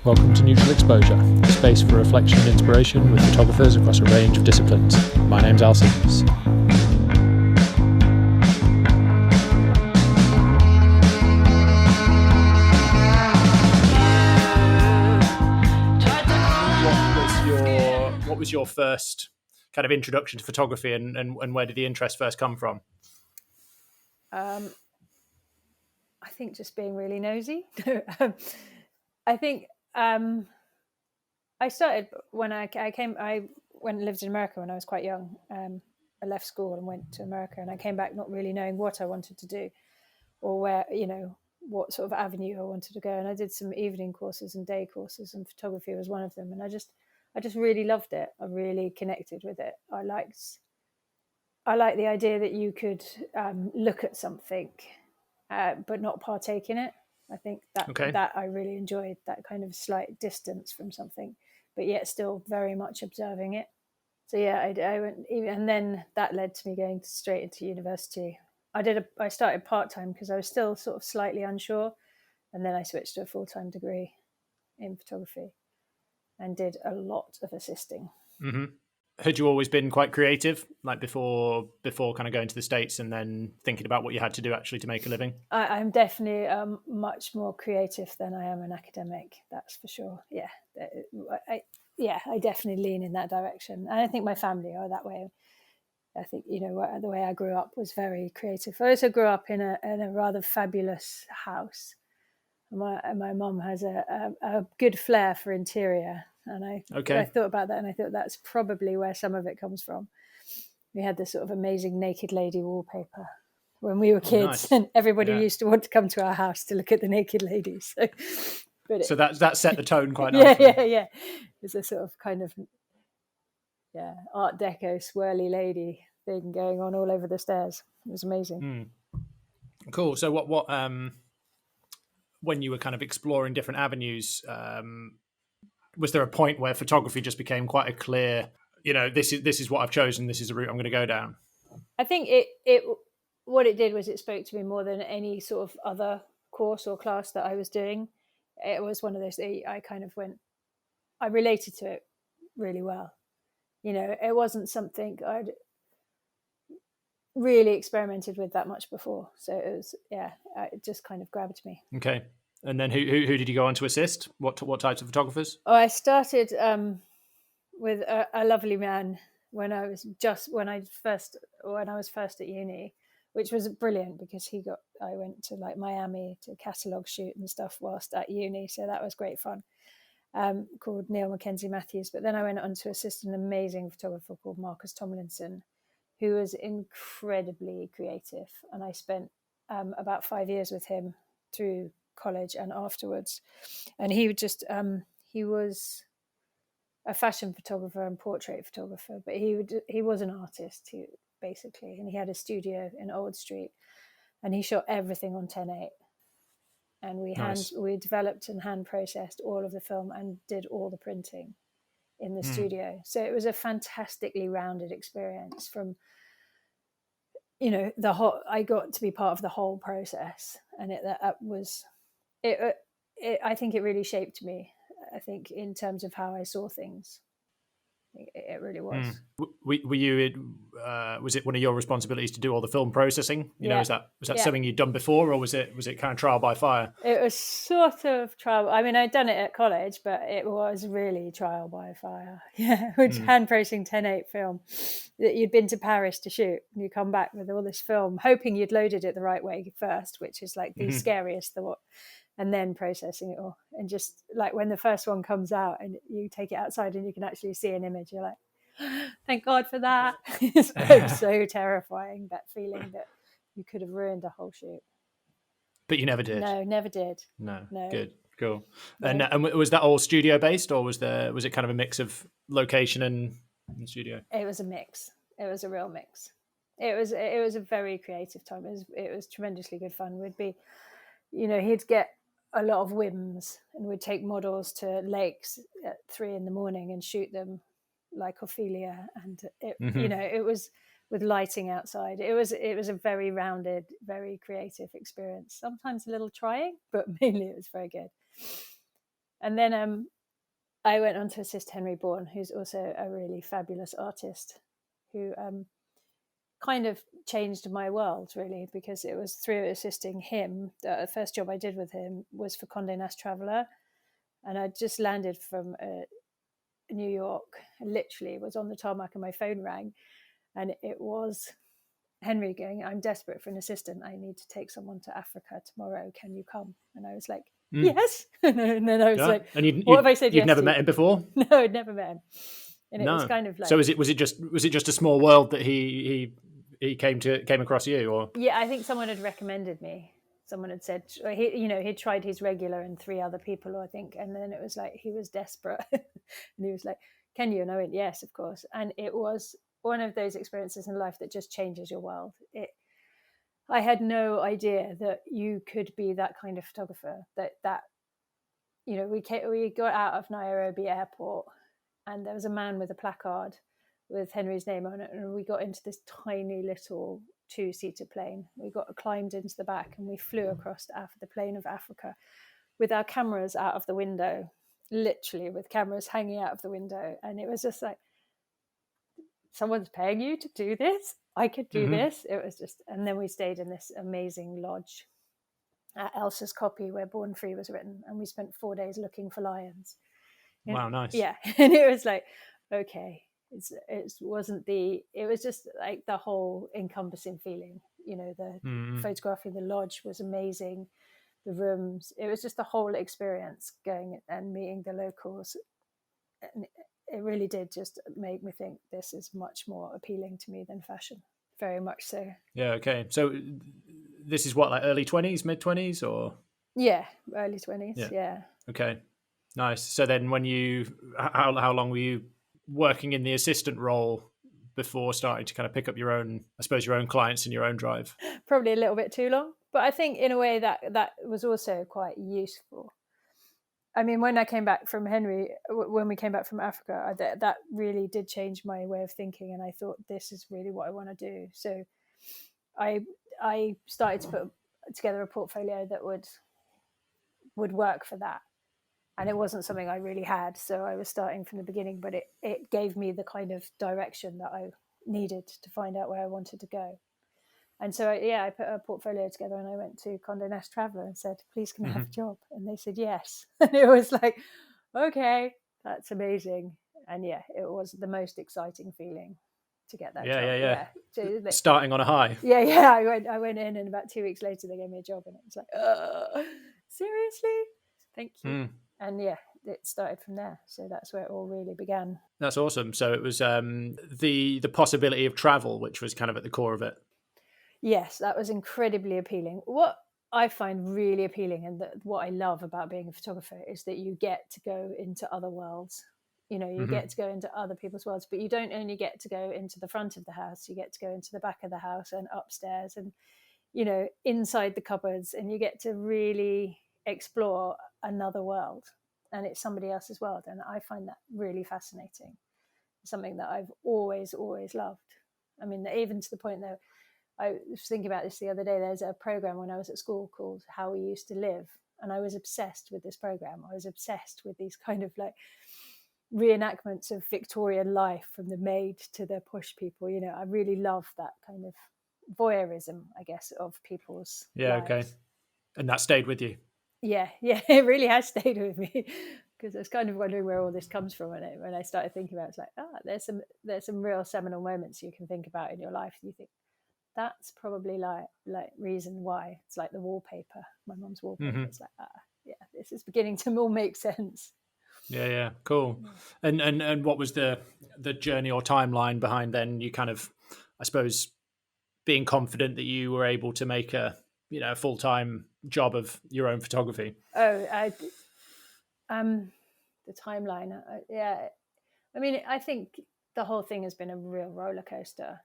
Welcome to Neutral Exposure, a space for reflection and inspiration with photographers across a range of disciplines. My name's Al Simmons. What was your first kind of introduction to photography, and where did the interest first come from? I think just being really nosy. I think I started when I went and lived in America when I was quite young. I left school and went to America, and I came back not really knowing what I wanted to do or where, what sort of avenue I wanted to go. And I did some evening courses and day courses, and photography was one of them. And I just really loved it. I really connected with it. I liked the idea that you could look at something but not partake in it. I think that I really enjoyed, that kind of slight distance from something, but yet still very much observing it. So yeah, I went, and then that led to me going straight into university. I started part-time because I was still sort of slightly unsure, and then I switched to a full-time degree in photography and did a lot of assisting. Mm-hmm. Had you always been quite creative, like before kind of going to the States and then thinking about what you had to do actually to make a living? I'm definitely much more creative than I am an academic, that's for sure. Yeah, I definitely lean in that direction. And I think my family are that way. I think, the way I grew up was very creative. I also grew up in a rather fabulous house. My mum has a good flair for interior. And I thought about that, and I thought that's probably where some of it comes from. We had this sort of amazing naked lady wallpaper when we were kids, nice. And everybody used to want to come to our house to look at the naked ladies. So that set the tone quite nicely. Yeah. It's a sort of kind of Art Deco swirly lady thing going on all over the stairs. It was amazing. Cool. So what when you were kind of exploring different avenues, was there a point where photography just became quite a clear, this is what I've chosen, this is the route I'm going to go down? I think what it did was it spoke to me more than any sort of other course or class that I was doing. It was one of those, I related to it really well. It wasn't something I'd really experimented with that much before. So it was, it just kind of grabbed me. Okay. And then who did you go on to assist? What types of photographers? Oh, I started with a lovely man when I was first at uni, which was brilliant because I went to like Miami to catalog shoot and stuff whilst at uni, so that was great fun. Called Neil Mackenzie Matthews, but then I went on to assist an amazing photographer called Marcus Tomlinson, who was incredibly creative, and I spent about 5 years with him through college and afterwards. And he was a fashion photographer and portrait photographer, but he was an artist basically, and he had a studio in Old Street, and he shot everything on 10.8, and we developed and hand processed all of the film and did all the printing in the studio. So it was a fantastically rounded experience from I got to be part of the whole process, and I think it really shaped me, I think, in terms of how I saw things. It really was. Were you? Was it one of your responsibilities to do all the film processing? Was that something you'd done before, or was it kind of trial by fire? It was sort of trial. I mean, I'd done it at college, but it was really trial by fire. Yeah, which hand processing 10.8 film that you'd been to Paris to shoot, and you come back with all this film, hoping you'd loaded it the right way first, which is like the scariest thought. And then processing it all. And just like when the first one comes out and you take it outside and you can actually see an image, you're like, thank God for that. It's so terrifying, that feeling that you could have ruined a whole shoot. But you never did? No, never did. No. Good, cool. No. And was that all studio based, or was it kind of a mix of location and studio? It was a mix. It was a real mix. It was a very creative time. It was tremendously good fun. We'd be, he'd get a lot of whims, and we'd take models to lakes at 3 a.m. and shoot them like Ophelia, and it was with lighting outside. It was a very rounded, very creative experience. Sometimes a little trying, but mainly it was very good. And then I went on to assist Henry Bourne, who's also a really fabulous artist, who kind of changed my world, really, because it was through assisting him. The first job I did with him was for Condé Nast Traveler, and I just landed from New York. I literally was on the tarmac and my phone rang, and it was Henry going, "I'm desperate for an assistant. I need to take someone to Africa tomorrow. Can you come?" And I was like, "Yes." And then I was like, and "What have I said you'd yes never to?" met him before? No, I'd never met him. And it was No. kind of like, So was it just a small world that he came across you, or? yeah, I think someone had recommended me. Someone had said, he'd tried his regular and 3 other people, I think. And then it was like, he was desperate. And he was like, "Can you?" And I went, "Yes, of course." And it was one of those experiences in life that just changes your world. I had no idea that you could be that kind of photographer. We got out of Nairobi airport, and there was a man with a placard with Henry's name on it, and we got into this tiny little 2-seater plane. We climbed into the back, and we flew across the plain of Africa with our cameras out of the window, literally with cameras hanging out of the window. And it was just like, someone's paying you to do this? I could do this. It was just, and then we stayed in this amazing lodge at Elsa's Copy where Born Free was written, and we spent 4 days looking for lions. Wow, nice. Yeah. And it was like, okay, it was just like the whole encompassing feeling, the photographing the lodge was amazing, the rooms, it was just the whole experience, going and meeting the locals. And it really did just make me think, this is much more appealing to me than fashion. Very much so. Yeah. Okay. So this is what, like early 20s, mid 20s, or? Yeah, early 20s. Yeah. Okay. Nice. So then, how long were you working in the assistant role before starting to kind of pick up your own clients and your own drive? Probably a little bit too long, but I think in a way that was also quite useful. I mean, when I came back from when we came back from Africa, that really did change my way of thinking, and I thought, this is really what I want to do. So I started to put together a portfolio that would work for that. And it wasn't something I really had, so I was starting from the beginning, but it gave me the kind of direction that I needed to find out where I wanted to go. And so, I put a portfolio together, and I went to Condé Nast Traveler and said, "Please, can I have a job?" And they said yes. And it was like, okay, that's amazing. And it was the most exciting feeling to get that job. Yeah. So, Starting on a high. Yeah. I went in, and about 2 weeks later, they gave me a job, and it was like, seriously? Thank you. And it started from there. So that's where it all really began. That's awesome. So it was the possibility of travel, which was kind of at the core of it. Yes, that was incredibly appealing. What I find really appealing, and what I love about being a photographer, is that you get to go into other worlds. You get to go into other people's worlds, but you don't only get to go into the front of the house, you get to go into the back of the house and upstairs and, inside the cupboards, and you get to really explore another world, and it's somebody else's world. And I find that really fascinating. It's something that I've always loved. I mean, even to the point that I was thinking about this the other day. There's a program when I was at school called How We Used to Live, and I was obsessed with this program. I was obsessed with these kind of like reenactments of Victorian life, from the maid to the push people. I really love that kind of voyeurism, I guess, of people's lives. Okay. And that stayed with you? Yeah, it really has stayed with me, because I was kind of wondering where all this comes from. And when I started thinking about it, it's like, there's some real seminal moments you can think about in your life. You think, that's probably like reason why. It's like the wallpaper, my mum's wallpaper. It's like, this is beginning to all make sense. Yeah, cool. And what was the journey or timeline behind then you kind of, I suppose, being confident that you were able to make a full-time job of your own photography? The timeline. I mean, I think the whole thing has been a real roller coaster.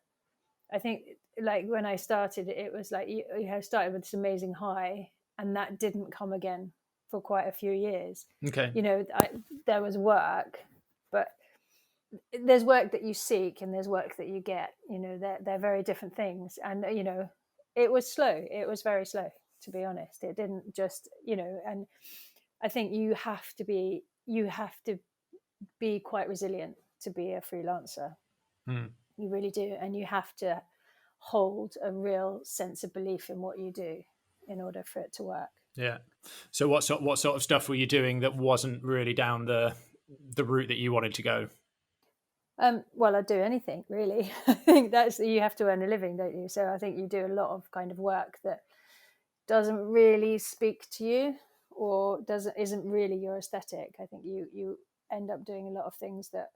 I think, like, when I started, it was like you started with this amazing high, and that didn't come again for quite a few years. Okay. There was work, but there's work that you seek and there's work that you get. They're very different things. And it was slow. It was very slow, to be honest. It didn't just, and I think you have to be quite resilient to be a freelancer. Mm. You really do, and you have to hold a real sense of belief in what you do in order for it to work. Yeah. So what sort of stuff were you doing that wasn't really down the route that you wanted to go? Well, I'd do anything really. I think that's, you have to earn a living, don't you? So I think you do a lot of kind of work that doesn't really speak to you or isn't really your aesthetic. I think you end up doing a lot of things that,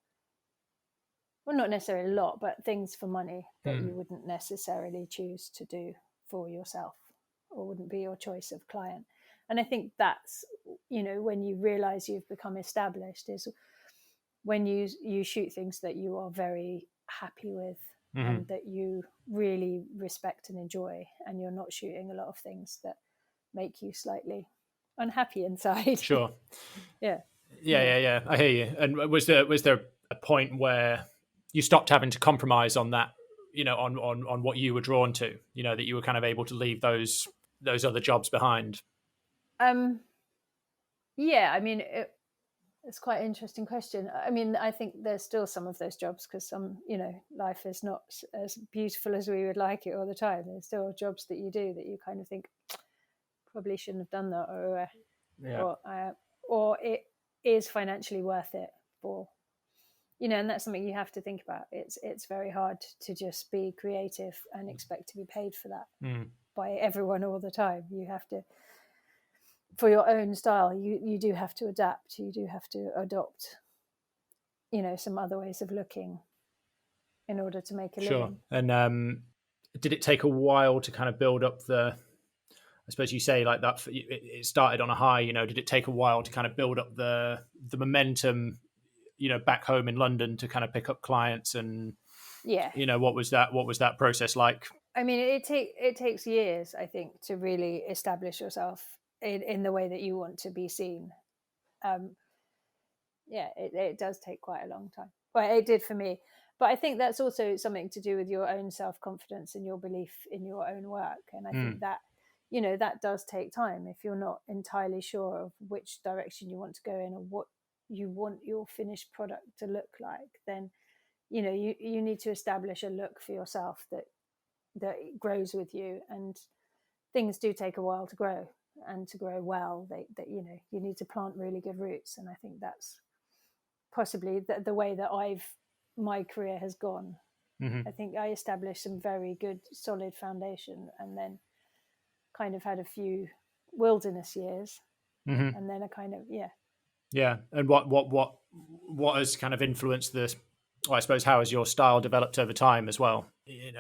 well, not necessarily a lot, but things for money that you wouldn't necessarily choose to do for yourself or wouldn't be your choice of client. And I think that's, when you realize you've become established, is when you shoot things that you are very happy with and that you really respect and enjoy, and you're not shooting a lot of things that make you slightly unhappy inside. Sure. Yeah. Yeah. I hear you. And was there a point where you stopped having to compromise on that, on what you were drawn to, that you were kind of able to leave those other jobs behind? Yeah, I mean, it's quite an interesting question. I mean, I think there's still some of those jobs because life is not as beautiful as we would like it all the time. There's still jobs that you do that you kind of think probably shouldn't have done that, or it is financially worth it for, and that's something you have to think about. It's very hard to just be creative and expect to be paid for that by everyone all the time. You have to, for your own style, you do have to adapt. You do have to adopt, some other ways of looking in order to make a living. And did it take a while to kind of build up I suppose you say like that it started on a high, did it take a while to kind of build up the momentum, back home in London to kind of pick up clients? And yeah, what was that process like? I mean, it takes years, I think, to really establish yourself in the way that you want to be seen. It does take quite a long time. Well, it did for me. But I think that's also something to do with your own self-confidence and your belief in your own work. And I think that, that does take time. If you're not entirely sure of which direction you want to go in or what you want your finished product to look like, then, you need to establish a look for yourself that grows with you. And things do take a while to grow, and to grow well, you need to plant really good roots. And I think that's possibly the way that my career has gone. I think I established some very good solid foundation, and then kind of had a few wilderness years, and then a kind of And what has kind of influenced this? Well, I suppose, how has your style developed over time as well?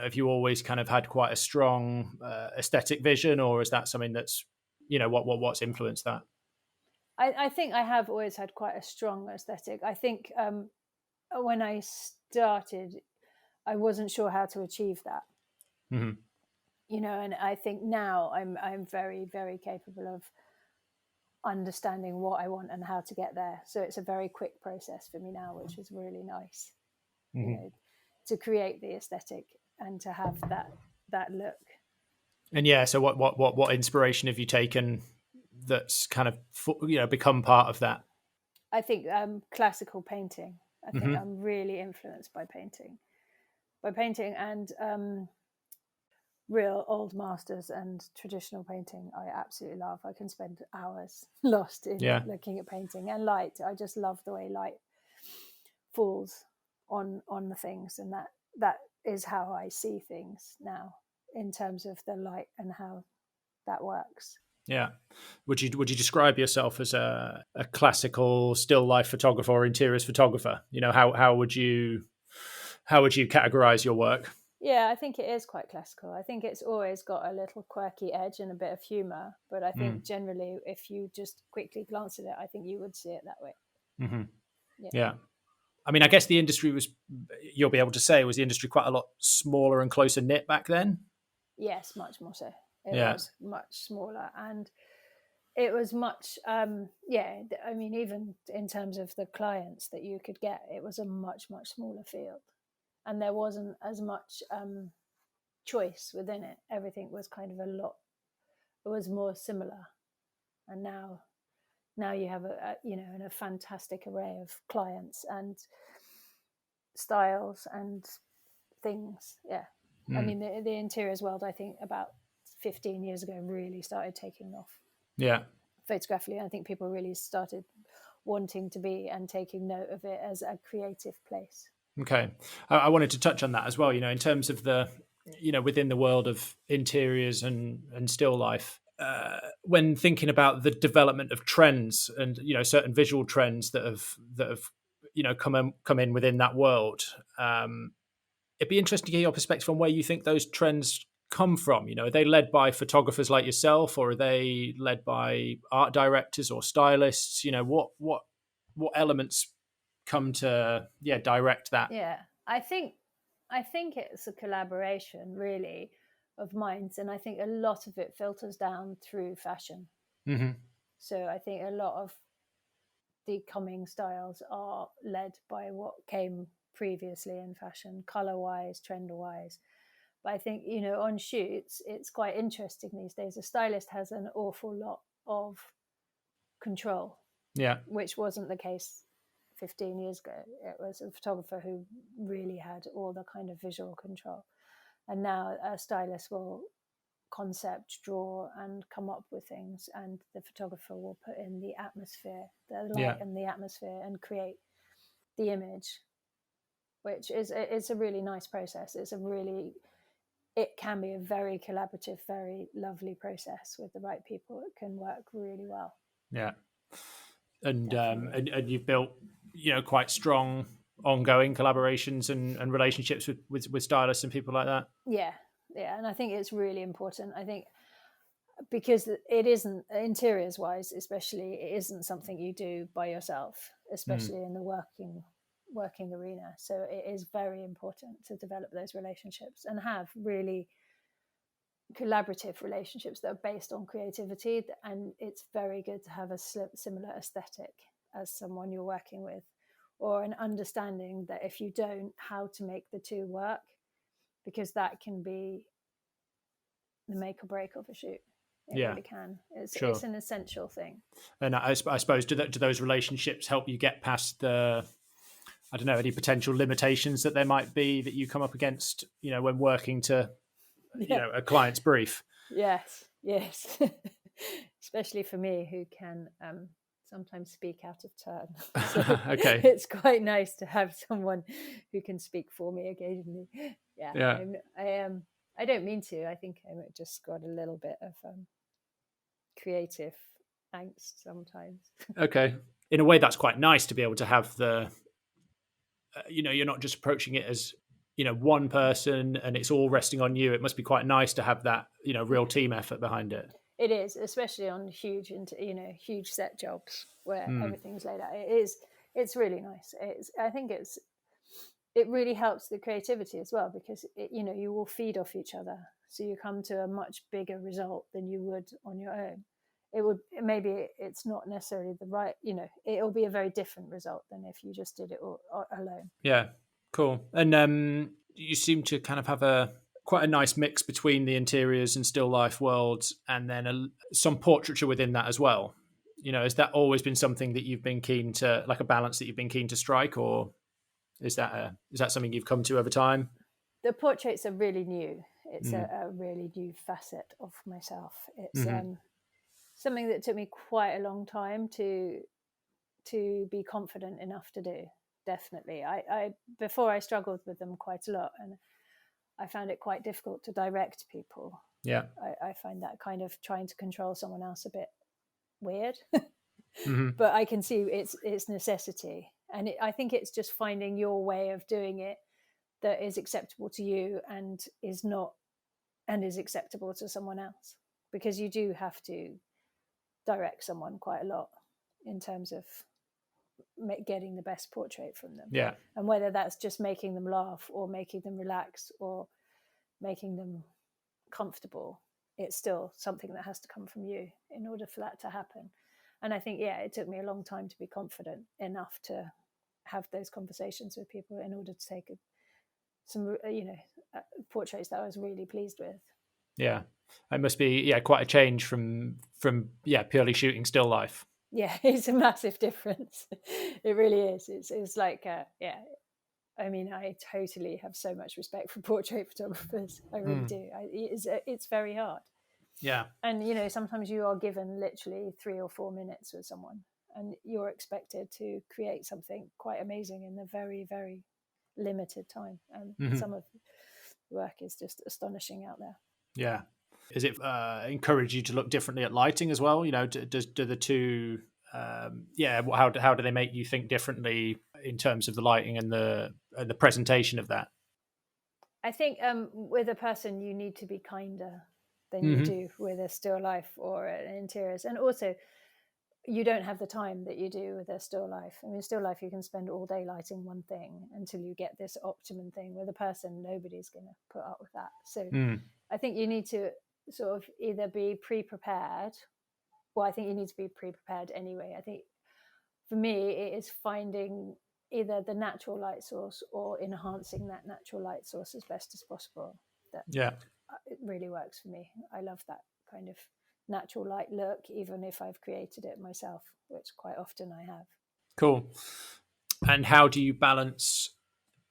Have you always kind of had quite a strong aesthetic vision, or is that something that's what's influenced that? I think I have always had quite a strong aesthetic. I think when I started, I wasn't sure how to achieve that. And I think now I'm very, very capable of understanding what I want and how to get there. So it's a very quick process for me now, which is really nice. To create the aesthetic and to have that look. And so what inspiration have you taken that's kind of become part of that? I think classical painting. I think I'm really influenced by painting and real old masters and traditional painting. I absolutely love. I can spend hours lost in looking at painting and light. I just love the way light falls on the things, and that is how I see things now in terms of the light and how that works. Yeah. Would you describe yourself as a classical still life photographer or interiors photographer? How would you categorize your work? Yeah, I think it is quite classical. I think it's always got a little quirky edge and a bit of humor, but I think generally, if you just quickly glance at it, I think you would see it that way. Yeah. I mean, I guess the industry you'll be able to say, was the industry quite a lot smaller and closer knit back then? Yes, much more so. It was much smaller, and it was much, I mean, even in terms of the clients that you could get, it was a much, much smaller field, and there wasn't as much choice within it. Everything was kind of it was more similar. And now now you have a fantastic array of clients and styles and things. Yeah. I mean, the interiors world, I think about 15 years ago really started taking off Yeah. photographically. I think people really started wanting to be and taking note of it as a creative place. Okay. I wanted to touch on that as well, in terms of within the world of interiors and still life, when thinking about the development of trends and, certain visual trends that have come in within that world, it'd be interesting to get your perspective on where you think those trends come from. Are they led by photographers like yourself, or are they led by art directors or stylists? What elements come to direct that? Yeah, I think it's a collaboration really of minds, and I think a lot of it filters down through fashion. Mm-hmm. So I think a lot of the coming styles are led by what came previously in fashion, color wise, trend wise. But I think, on shoots, it's quite interesting these days. A stylist has an awful lot of control, Yeah. which wasn't the case 15 years ago. It was a photographer who really had all the kind of visual control. And now a stylist will concept, draw, and come up with things, and the photographer will put in the atmosphere, the light and the atmosphere, and create the image, which is it's a really nice process. It can be a very collaborative, very lovely process with the right people. It can work really well. Yeah. And you've built quite strong ongoing collaborations and relationships with stylists and people like that. Yeah, and I think it's really important. I think because it isn't, interiors wise especially, it isn't something you do by yourself, especially in the working arena. So it is very important to develop those relationships and have really collaborative relationships that are based on creativity. And it's very good to have a similar aesthetic as someone you're working with, or an understanding that if you don't, how to make the two work, because that can be the make or break of a shoot. It really can. It's an essential thing. And I suppose, do those relationships help you get past I don't know, any potential limitations that there might be that you come up against, when working to, a client's brief? Yes. Especially for me, who can sometimes speak out of turn. So okay. It's quite nice to have someone who can speak for me occasionally. Yeah. I don't mean to. I think I just got a little bit of creative angst sometimes. Okay. In a way, that's quite nice to be able to have you're not just approaching it as, one person and it's all resting on you. It must be quite nice to have that, real team effort behind it. It is, especially on huge set jobs where everything's laid out. It's really nice. I think it really helps the creativity as well, because you will feed off each other, so you come to a much bigger result than you would on your own. It's not necessarily the right, it'll be a very different result than if you just did it all alone. Yeah, cool. And you seem to kind of have quite a nice mix between the interiors and still life worlds, and then some portraiture within that as well. Has that always been something that you've been keen to, like a balance that you've been keen to strike, or is that something you've come to over time? The portraits are really new. It's a really new facet of myself. It's something that took me quite a long time to be confident enough to do. Definitely. I before I struggled with them quite a lot, and I found it quite difficult to direct people. Yeah. I find that kind of trying to control someone else a bit weird. But I can see it's necessity. And I think it's just finding your way of doing it that is acceptable to you and is acceptable to someone else, because you do have to direct someone quite a lot in terms of getting the best portrait from them. Yeah. And whether that's just making them laugh or making them relax or making them comfortable, it's still something that has to come from you in order for that to happen. And I think, it took me a long time to be confident enough to have those conversations with people in order to take some portraits that I was really pleased with. Yeah, it must be quite a change from purely shooting still life. Yeah, it's a massive difference. It really is. It's like, yeah. I mean, I totally have so much respect for portrait photographers. I really Mm. do. It's very hard. Yeah. And, sometimes you are given literally 3 or 4 minutes with someone and you're expected to create something quite amazing in a very, very limited time. And Hmm. some of the work is just astonishing out there. Yeah. Is it encourage you to look differently at lighting as well? Do the two, how do they make you think differently in terms of the lighting and the presentation of that? I think with a person, you need to be kinder than you Hmm. do with a still life or an interiors. And also, you don't have the time that you do with a still life. I mean, still life, you can spend all day lighting one thing until you get this optimum thing. With a person, nobody's going to put up with that. So Mm. I think you need to sort of either be pre-prepared. Well, I think you need to be pre-prepared anyway. I think for me, it is finding either the natural light source or enhancing that natural light source as best as possible. That Yeah. it really works for me. I love that kind of natural light look, even if I've created it myself, which quite often I have. Cool. And how do you balance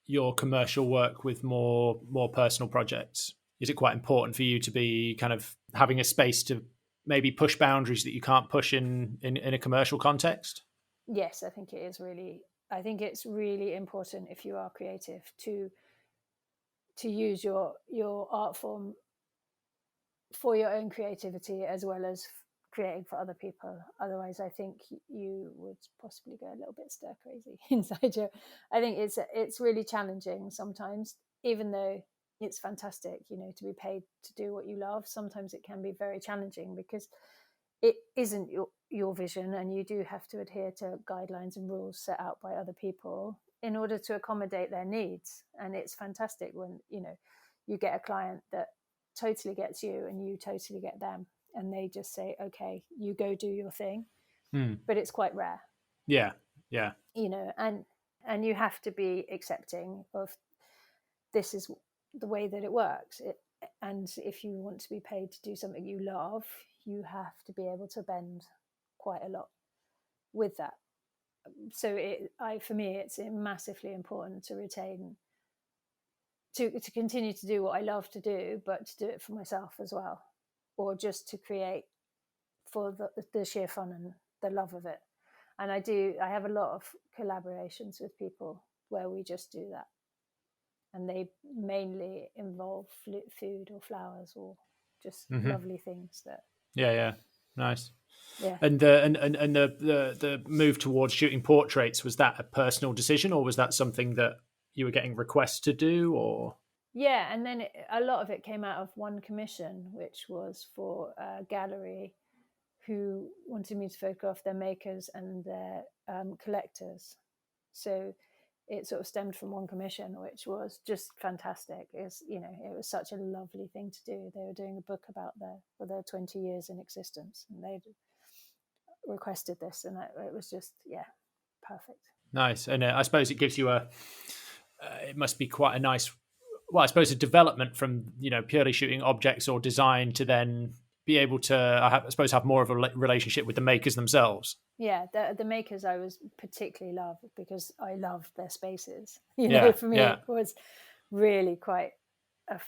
your commercial work with more personal projects? Is it quite important for you to be kind of having a space to maybe push boundaries that you can't push in a commercial context? Yes, I think it is really. I think it's really important if you are creative to use your art form for your own creativity as well as creating for other people. Otherwise, I think you would possibly go a little bit stir crazy inside you. I think it's really challenging sometimes, even though it's fantastic, to be paid to do what you love. Sometimes it can be very challenging because it isn't your vision, and you do have to adhere to guidelines and rules set out by other people in order to accommodate their needs. And it's fantastic when you get a client that totally gets you and you totally get them, and they just say, okay, you go do your thing. Hmm. But it's quite rare. Yeah. Yeah. And you have to be accepting of this is the way that it works. And if you want to be paid to do something you love, you have to be able to bend quite a lot with that. So for me, it's massively important to retain, to continue to do what I love to do, but to do it for myself as well, or just to create for the sheer fun and the love of it. And I have a lot of collaborations with people where we just do that, and they mainly involve food or flowers or just Hmm. lovely things that, Yeah. Yeah. Nice. yeah. And the move towards shooting portraits, was that a personal decision, or was that something that you were getting requests to do, or? Yeah, and then a lot of it came out of one commission, which was for a gallery who wanted me to photograph their makers and their collectors. So it sort of stemmed from one commission, which was just fantastic. It was such a lovely thing to do. They were doing a book about their 20 years in existence, and they'd requested this, and it was just, yeah, perfect. Nice. And I suppose it gives you it must be quite a nice, well, I suppose a development from, purely shooting objects or design to then be able to, I suppose, have more of a relationship with the makers themselves. Yeah, the makers I was particularly loved because I loved their spaces. Yeah. For me, Yeah. it was really quite a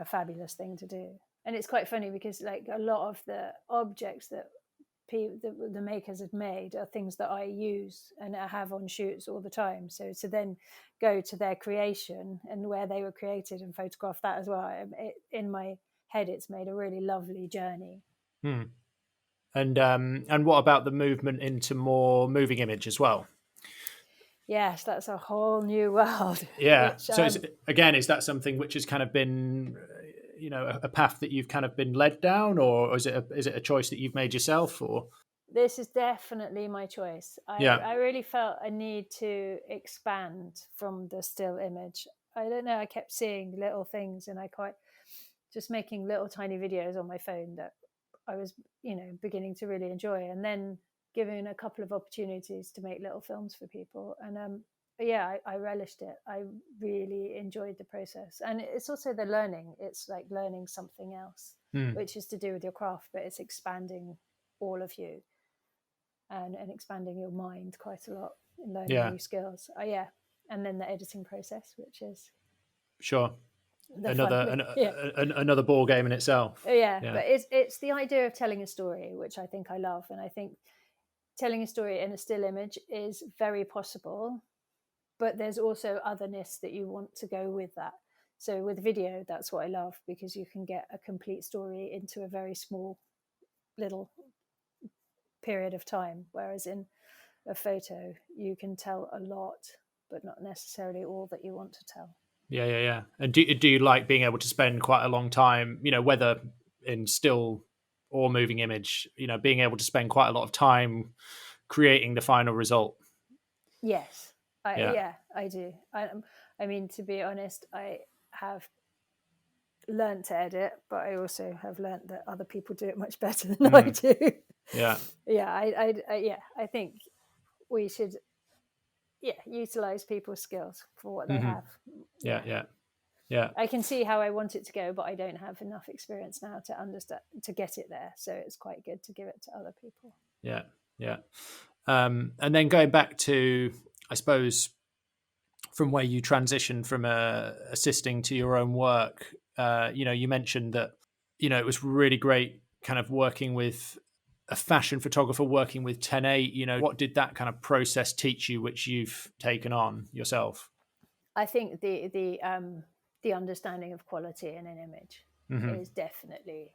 fabulous thing to do. And it's quite funny because like a lot of the objects that the makers had made are things that I use and I have on shoots all the time. So to then go to their creation and where they were created and photograph that as well, in my head, it's made a really lovely journey. Hmm. And what about the movement into more moving image as well? Yes, that's a whole new world, Yeah. which So is that something which has kind of been, a path that you've kind of been led down, or is it a choice that you've made yourself, or? this is definitely my choice. Yeah. I really felt a need to expand from the still image. I don't know, I kept seeing little things and I quite just making little tiny videos on my phone that I was, beginning to really enjoy, and then giving a couple of opportunities to make little films for people. And yeah, I relished it. I really enjoyed the process. And it's also the learning. It's like learning something else, Hmm. which is to do with your craft, but it's expanding all of you. and expanding your mind quite a lot in learning Yeah. new skills. Yeah, and then the editing process, which is Sure. the fun Another bit. Yeah. another ball game in itself. Yeah, Yeah. but it's the idea of telling a story, which I think I love, and I think telling a story in a still image is very possible, but there's also otherness that you want to go with that. So with video, that's what I love, because you can get a complete story into a very small little period of time, whereas in a photo you can tell a lot but not necessarily all that you want to tell. Yeah. And do you like being able to spend quite a long time, whether in still or moving image, being able to spend quite a lot of time creating the final result? Yes, Yeah. I do. I mean, to be honest, I have learned to edit, but I also have learned that other people do it much better than I do. Yeah. Yeah, I think we should utilize people's skills for what they have. Yeah. I can see how I want it to go, but I don't have enough experience now to understand, to get it there, so it's quite good to give it to other people. Yeah. And then going back to, I suppose, from where you transitioned from assisting to your own work, you mentioned that, it was really great kind of working with a fashion photographer, working with 10-8. What did that kind of process teach you, which you've taken on yourself? I think the understanding of quality in an image Mm-hmm. is definitely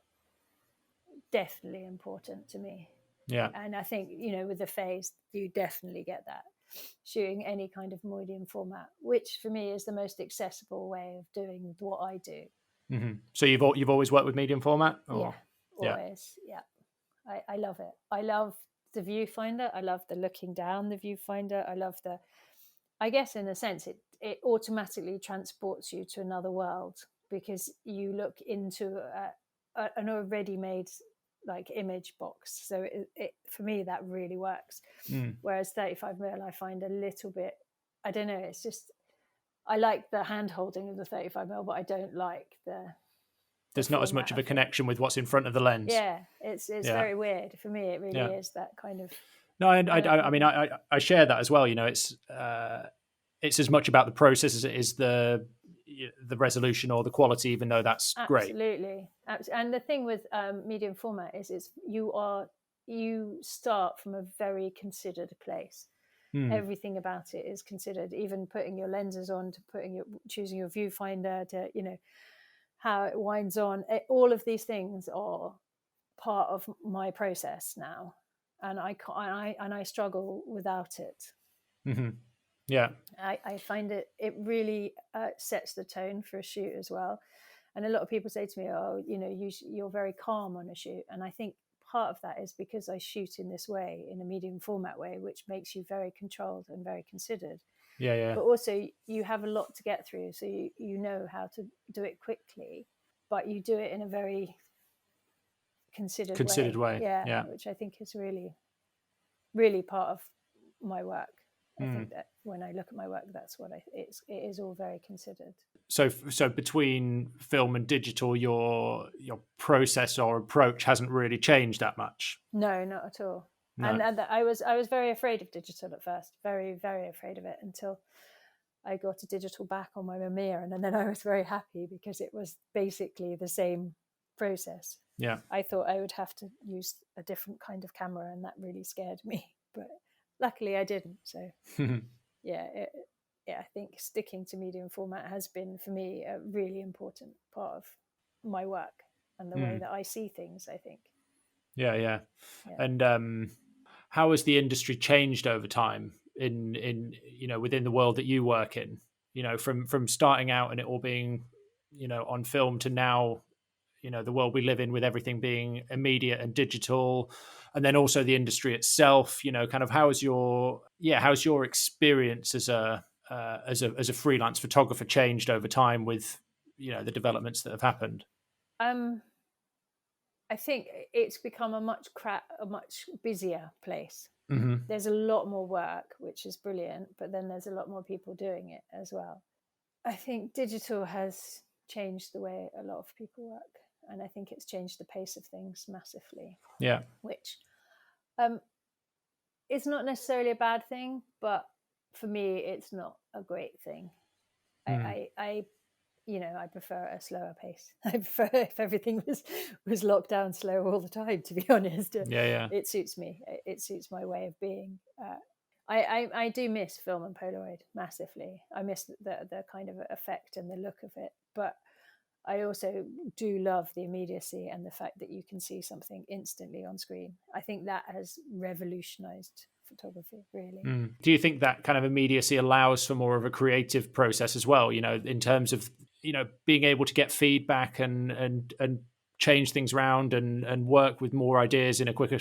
important to me. Yeah. And I think, with the phase, you definitely get that. Shooting any kind of medium format, which for me is the most accessible way of doing what I do. Mm-hmm. So you've always worked with medium format? Yeah, Or? Yeah. always. Yeah. I love it. I love the viewfinder. I love the looking down the viewfinder. I guess in a sense, it automatically transports you to another world, because you look into an already made like image box. So for me, that really works. Mm. Whereas 35mm, I find a little bit, I don't know, it's just, I like the hand holding of the 35mm, but I don't like the There's not as much format of a of it. connection with what's in front of the lens. Yeah, it's Yeah. very weird. For me, it really Yeah. is that kind of. No, I mean, I share that as well. It's as much about the process as it is the resolution or the quality, even though that's great. Absolutely. And the thing with medium format is you start from a very considered place. Everything about it is considered, even putting your lenses on, to choosing your viewfinder, to how it winds on. All of these things are part of my process now, and I struggle without it. Mm-hmm. Yeah. I find it really sets the tone for a shoot as well. And a lot of people say to me, "Oh, you're very calm on a shoot," and I think part of that is because I shoot in this way, in a medium format way, which makes you very controlled and very considered. Yeah. But also, you have a lot to get through, so you know how to do it quickly, but you do it in a very considered way. Yeah, Yeah. which I think is really, really part of my work. I Mm. think that when I look at my work, that's what it is all very considered. So between film and digital, your process or approach hasn't really changed that much. No, not at all. No. And I was very afraid of digital at first, very, very afraid of it, until I got a digital back on my Mamiya, and then I was very happy because it was basically the same process. Yeah. I thought I would have to use a different kind of camera, and that really scared me. But luckily, I didn't. So yeah, I think sticking to medium format has been for me a really important part of my work and the way that I see things, I think. Yeah. And how has the industry changed over time in within the world that you work in? From starting out and it all being on film to now, the world we live in with everything being immediate and digital, and then also the industry itself. Kind of how's your experience as a freelance photographer changed over time with the developments that have happened? I think it's become a much busier place. Mm-hmm. There's a lot more work, which is brilliant, but then there's a lot more people doing it as well. I think digital has changed the way a lot of people work, and I think it's changed the pace of things massively. Yeah. Which it's not necessarily a bad thing, but for me, it's not a great thing. I I prefer a slower pace. I prefer if everything was locked down slow all the time. To be honest, Yeah. it suits me. It suits my way of being. I do miss film and Polaroid massively. I miss the kind of effect and the look of it, but I also do love the immediacy and the fact that you can see something instantly on screen. I think that has revolutionized photography, really. Do you think that kind of immediacy allows for more of a creative process as well? In terms of being able to get feedback and change things around and work with more ideas in a quicker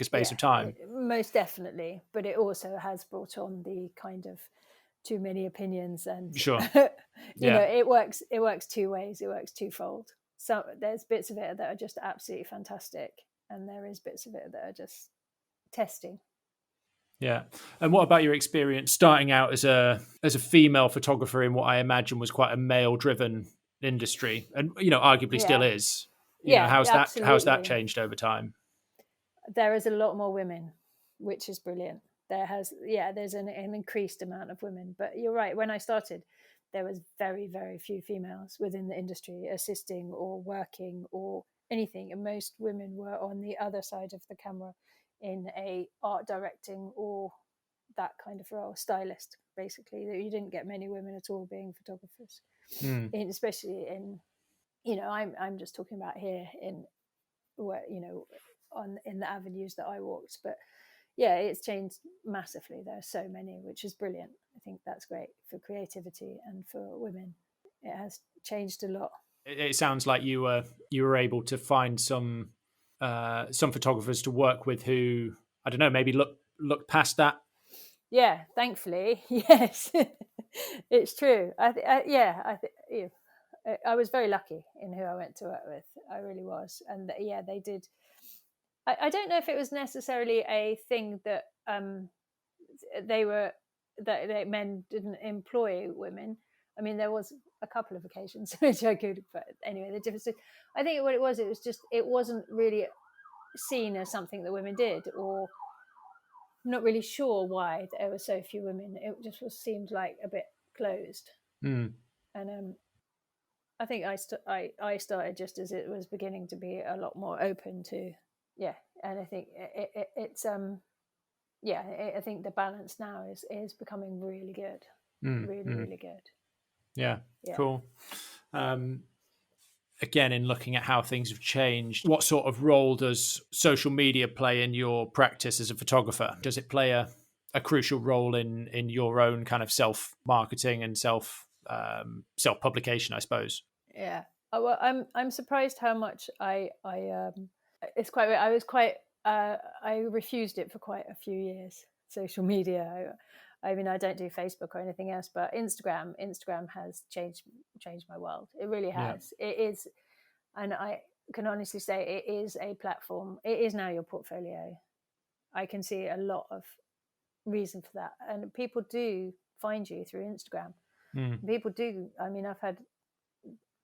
space Yeah, of time. most definitely. But it also has brought on the kind of too many opinions, and Sure. Yeah. it works two ways. It works twofold. So there's bits of it that are just absolutely fantastic, and there is bits of it that are just testing. Yeah. And what about your experience starting out as a female photographer in what I imagine was quite a male driven industry, and arguably still Yeah, is. yeah, How's that absolutely. changed over time? There is a lot more women, which is brilliant. There's an increased amount of women, but you're right. When I started, there was very, very few females within the industry assisting or working or anything, and most women were on the other side of the camera in a art directing or that kind of role, stylist. Basically, you didn't get many women at all being photographers, especially in I'm just talking about here in where on in the avenues that I walked. But yeah, it's changed massively. There are so many, which is brilliant. I think that's great for creativity and for women. It has changed a lot. It sounds like you were able to find some photographers to work with who, I don't know, maybe look past that. Yeah, thankfully, yes, it's true. I was very lucky in who I went to work with. I really was, and yeah, they did. I don't know if it was necessarily a thing that they were that men didn't employ women. I mean, there was a couple of occasions which I could, but anyway, the difference. I think what it was just it wasn't really seen as something that women did, or I'm not really sure why there were so few women. It just seemed like a bit closed, Mm. and I think I started just as it was beginning to be a lot more open to, yeah, and I think it's yeah, I think the balance now is becoming really good, really Mm. really good. Yeah, Yeah. cool. Again, in looking at how things have changed, what sort of role does social media play in your practice as a photographer? Does it play a crucial role in your own kind of self marketing and self publication, I suppose? Yeah. Well, I'm surprised how much it's quite I was quite I refused it for quite a few years. Social media. I mean, I don't do Facebook or anything else, but Instagram has changed my world. It really Yeah. has. It is, and I can honestly say it is a platform. It is now your portfolio. I can see a lot of reason for that, and people do find you through Instagram. Mm. People do. I mean, I've had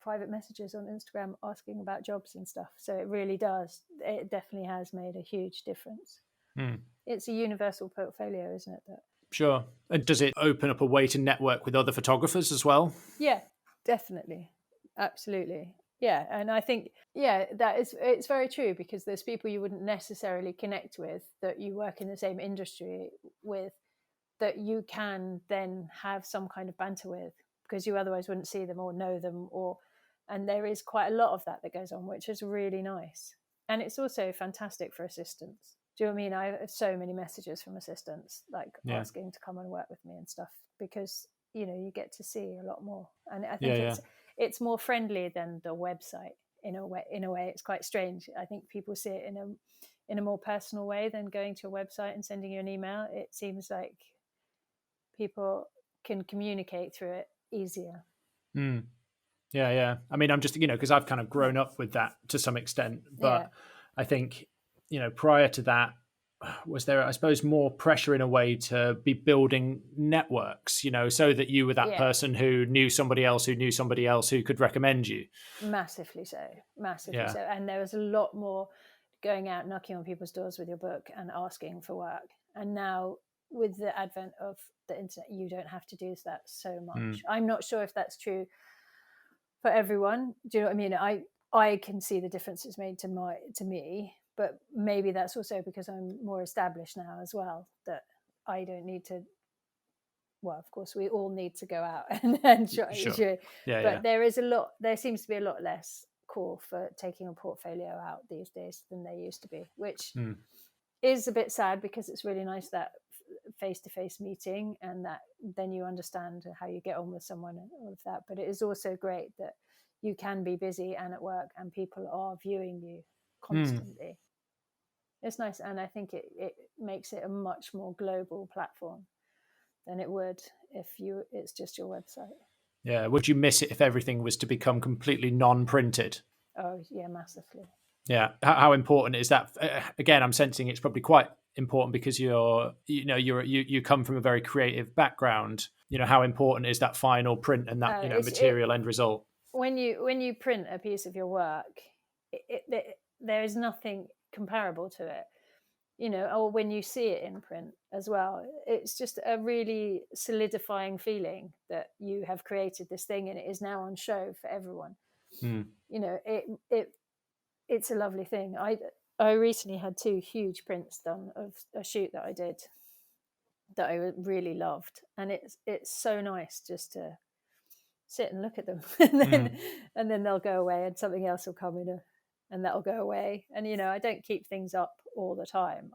private messages on Instagram asking about jobs and stuff. So it really does. It definitely has made a huge difference. Mm. It's a universal portfolio, isn't it? Sure. And does it open up a way to network with other photographers as well? Yeah, definitely. Absolutely. Yeah. And I think, yeah, it's very true, because there's people you wouldn't necessarily connect with that you work in the same industry with, that you can then have some kind of banter with, because you otherwise wouldn't see them or know them, and there is quite a lot of that goes on, which is really nice. And it's also fantastic for assistants. Do you know what I mean? I have so many messages from assistants like Yeah. asking to come and work with me and stuff, because you get to see a lot more, and I Yeah. think Yeah. it's more friendly than the website. In a way it's quite strange. I think people see it in a more personal way than going to a website and sending you an email. It seems like people can communicate through it easier. Mm. Yeah. Yeah. I mean, I'm just, because I've kind of grown up with that to some extent, Yeah. but I think, prior to that, was there, I suppose, more pressure in a way to be building networks, so that you were that Yeah. person who knew somebody else who knew somebody else who could recommend you. Massively so. Massively Yeah. so. And there was a lot more going out knocking on people's doors with your book and asking for work. And now with the advent of the internet, you don't have to do that so much. I'm not sure if that's true for everyone. Do you know what I mean? I can see the differences made to me, but maybe that's also because I'm more established now as well, that I don't need to. Well, of course, we all need to go out and try. Sure. But there seems to be a lot less call for taking a portfolio out these days than there used to be, which is a bit sad, because it's really nice that face-to-face meeting, and that then you understand how you get on with someone and all of that. But it is also great that you can be busy and at work and people are viewing you constantly. It's nice, and I think it makes it a much more global platform than it would if it's just your website. Yeah. Would you miss it if everything was to become completely non-printed? Oh yeah, massively. Yeah. How important is that? Again, I'm sensing it's probably quite important because you come from a very creative background. How important is that final print and that material end result? When you print a piece of your work, there is nothing comparable to it. Or when you see it in print as well, it's just a really solidifying feeling that you have created this thing and it is now on show for everyone. It's a lovely thing. I recently had 2 huge prints done of a shoot that I did that I really loved, and it's so nice just to sit and look at them, and then they'll go away, and something else will come in, and that'll go away. And I don't keep things up all the time.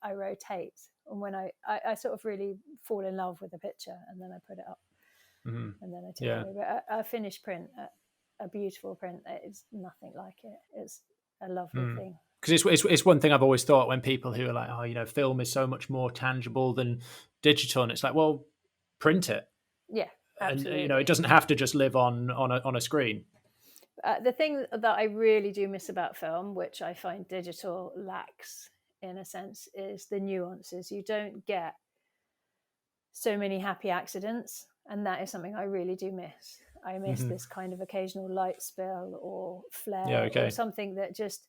I rotate, and when I sort of really fall in love with a picture, and then I put it up, and then I take it away. But a finished print, a beautiful print, it's nothing like it. It's a lovely thing. Because it's one thing I've always thought when people who are like, film is so much more tangible than digital, and it's like, well, print it. Yeah, absolutely. And it doesn't have to just live on a screen. The thing that I really do miss about film, which I find digital lacks in a sense, is the nuances. You don't get so many happy accidents, and that is something I really do miss. I miss this kind of occasional light spill or flare or something that just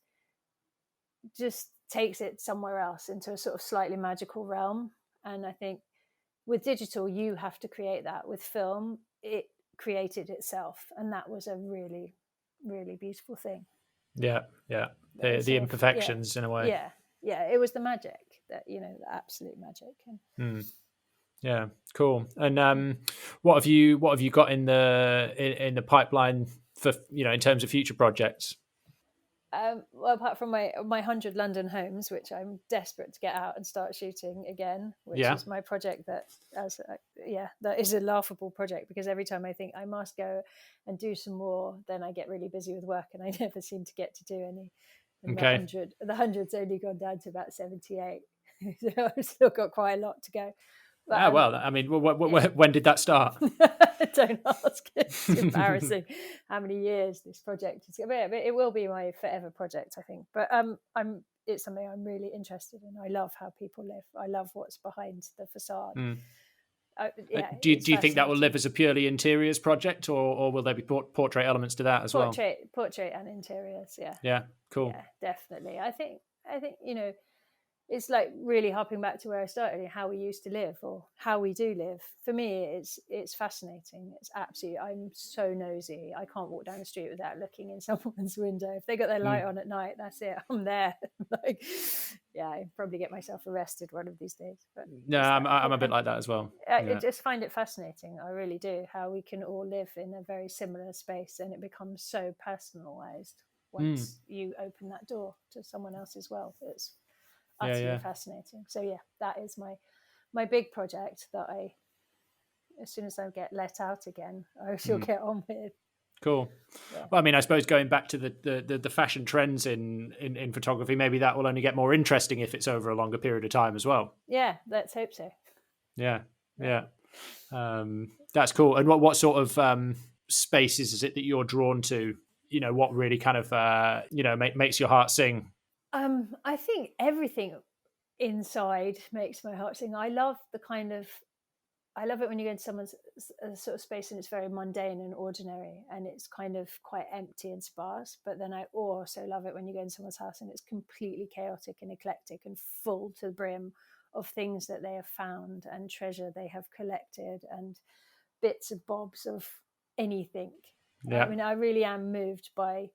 takes it somewhere else into a sort of slightly magical realm. And I think with digital, you have to create that. With film, it created itself, and that was a really, really beautiful thing. Yeah. The imperfections in a way. Yeah. It was the magic the absolute magic. Yeah, cool. And what have you got in the pipeline for in terms of future projects? Well, apart from my 100 London homes, which I'm desperate to get out and start shooting again, which is my project that is a laughable project, because every time I think I must go and do some more, then I get really busy with work and I never seem to get to do any. And the 100's only gone down to about 78. So I've still got quite a lot to go. But, well, I mean, when did that start? Don't ask. It's embarrassing how many years this project is. But it will be my forever project, I think. But it's something I'm really interested in. I love how people live. I love what's behind the facade. Do you think that will live as a purely interiors project, or will there be portrait elements to that as well? Portrait and interiors, yeah. Yeah, cool. Yeah, definitely. I think it's like really hopping back to where I started, how we used to live or how we do live. For me, it's fascinating. It's absolutely, I'm so nosy. I can't walk down the street without looking in someone's window. If they got their light on at night, that's it. I'm there. I probably get myself arrested one of these days. But no, I'm a bit like that as well. I just find it fascinating. I really do. How we can all live in a very similar space, and it becomes so personalized once you open that door to someone else's world. It's utterly fascinating. So that is my big project that as soon as I get let out again, I shall get on with. Cool. Yeah. Well, I mean, I suppose going back to the fashion trends in photography, maybe that will only get more interesting if it's over a longer period of time as well. Yeah, let's hope so. Yeah. That's cool. And what sort of spaces is it that you're drawn to? What really kind of makes your heart sing? I think everything inside makes my heart sing. I love it when you go into someone's sort of space and it's very mundane and ordinary and it's kind of quite empty and sparse. But then I also love it when you go into someone's house and it's completely chaotic and eclectic and full to the brim of things that they have found and treasure they have collected and bits and bobs of anything. Yeah. I mean, I really am moved by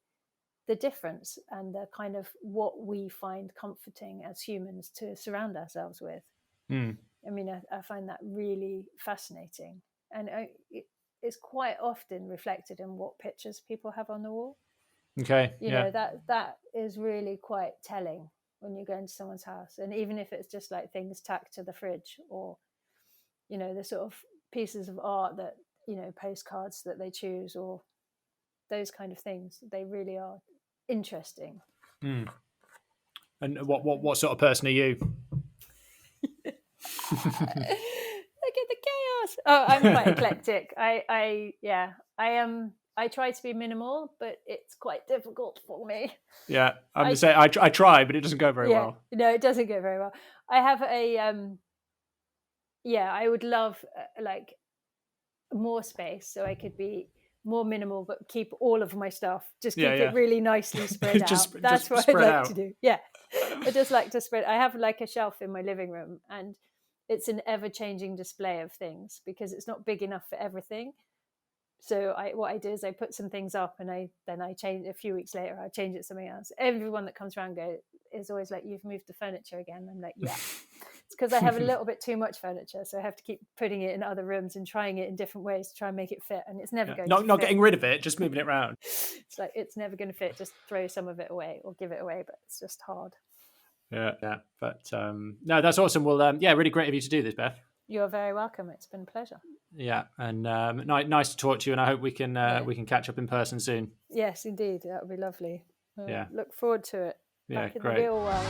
the difference and the kind of what we find comforting as humans to surround ourselves with. Mm. I mean, I find that really fascinating, and it's quite often reflected in what pictures people have on the wall. Okay. You know, that is really quite telling when you go into someone's house, and even if it's just like things tacked to the fridge, or you know, the sort of pieces of art that, you know, postcards that they choose, or those kind of things, they really are interesting. Mm. And what sort of person are you? Look at the chaos. Oh, I'm quite eclectic. I am. I try to be minimal, but it's quite difficult for me. Yeah, I'm the same. I try, but it doesn't go very well. No, it doesn't go very well. I have a I would love like more space so I could be more minimal, but keep all of my stuff. Just keep it really nicely spread out. That's what I'd like to do. Yeah, I just like to spread. I have like a shelf in my living room, and it's an ever-changing display of things because it's not big enough for everything. So what I do is I put some things up, and I change a few weeks later. I change it to something else. Everyone that comes around is always like, "You've moved the furniture again." I'm like, "Yeah." It's because I have a little bit too much furniture, so I have to keep putting it in other rooms and trying it in different ways to try and make it fit, and it's never going to fit. Not getting rid of it, just moving it around. It's like, it's never going to fit. Just throw some of it away or give it away, but it's just hard. Yeah. But no, that's awesome. Well, really great of you to do this, Beth. You're very welcome. It's been a pleasure. Yeah, and nice to talk to you, and I hope we can catch up in person soon. Yes, indeed. That would be lovely. Yeah. Look forward to it. Yeah, Back in great. the real world.